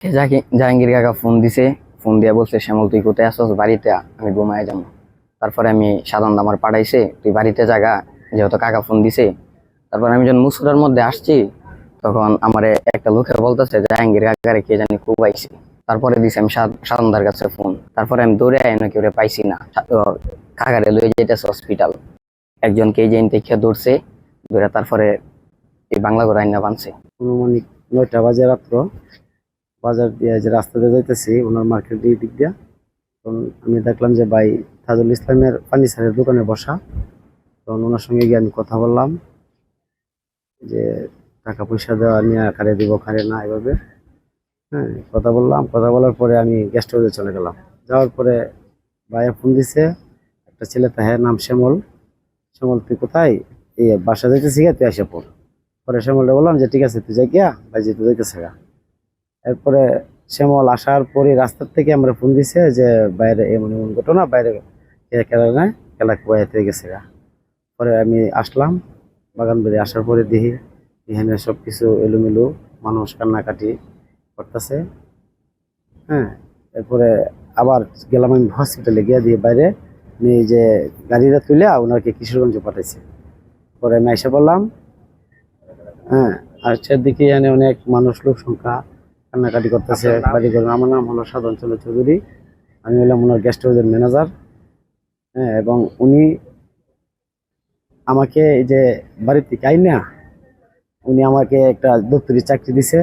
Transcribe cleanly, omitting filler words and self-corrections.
জাহাঙ্গীর কাকা ফোন দিছে। ফোন দিয়ে বলছে, শ্যামল তুই কোথায় আসছ? বাড়িতে আমি ঘুমায় যাবো। তারপরে আমি সাধারণ আমার পাঠাইছে, তুই বাড়িতে জাগা, যেহেতু কাকা ফোন দিছে। তারপর আমি যখন মুসুরার মধ্যে আসছি, তখন আমার একটা লোকের বলতেছে জাহাঙ্গীর কাকারে কে জানি খুব আইছে। তারপরে দিছে আমি সাধনদার কাছে ফোন। তারপরে আমি দৌড়ে আই নাকি ওরে পাইছি না। কাকারে লয়ে যেতেছে হসপিটাল। একজনকে এই যে দেখে দৌড়ছে, দৌড়ে তারপরে এই বাংলা ঘর আইনা বানছে। অনুমানিক 9টা বাজে রাত্র। বাজার দিয়ে যে রাস্তা দিয়ে যাইতেছি ওনার মার্কেট দিক দিয়ে, তখন আমি দেখলাম যে ভাই তাজুল ইসলামের ফার্নিচারের দোকানে বসা। তখন ওনার সঙ্গে গিয়ে আমি কথা বললাম যে টাকা পয়সা দেওয়া নিয়ে কারে দিব কারে না, এভাবে হ্যাঁ কথা বললাম। কথা বলার পরে আমি গেস্ট হাউসে চলে গেলাম। যাওয়ার পরে ভাইয়া ফোন দিছে, একটা ছেলে তাহে নাম শ্যামল। শ্যামল তুই কোথায়? এই বাসা যাইতেছি গিয়া, তুই আসে পড়। পরে শ্যামলটা বললাম যে ঠিক আছে তুই যাই গিয়া, ভাই যেতে যাইতেছে গা। এরপরে শ্যামল আসার পরে রাস্তার থেকে আমরা ফোন দিছে যে বাইরে এমন এমন ঘটনা, বাইরে খেলা নাই, খেলা কুয়াতে গেছে গা। পরে আমি আসলাম বাগান বাড়ি। আসার পরে দেখি এখানে সবকিছু এলোমেলো, মানুষ কান্নাকাটি করতেছে। হ্যাঁ, এরপরে আবার গেলাম আমি হসপিটালে গিয়ে, দিয়ে বাইরে এই যে গাড়িটা তুলে ওনাকে কিশোরগঞ্জে পাঠাইছে। পরে আমি এসে বললাম, হ্যাঁ, আজকের দিকে এখানে অনেক মানুষ, লোক সংখ্যা কান্নাকাটি করতেছে। বাড়ি ঘর। আমার নাম হলো সাধন চন্দ্র চৌধুরী, আমি হলাম ওনার গেস্ট হাউসের ম্যানেজার। হ্যাঁ, এবং উনি আমাকে এই যে বাড়ি থেকে আই না, উনি আমাকে একটা দপ্তরি চাকরি দিছে।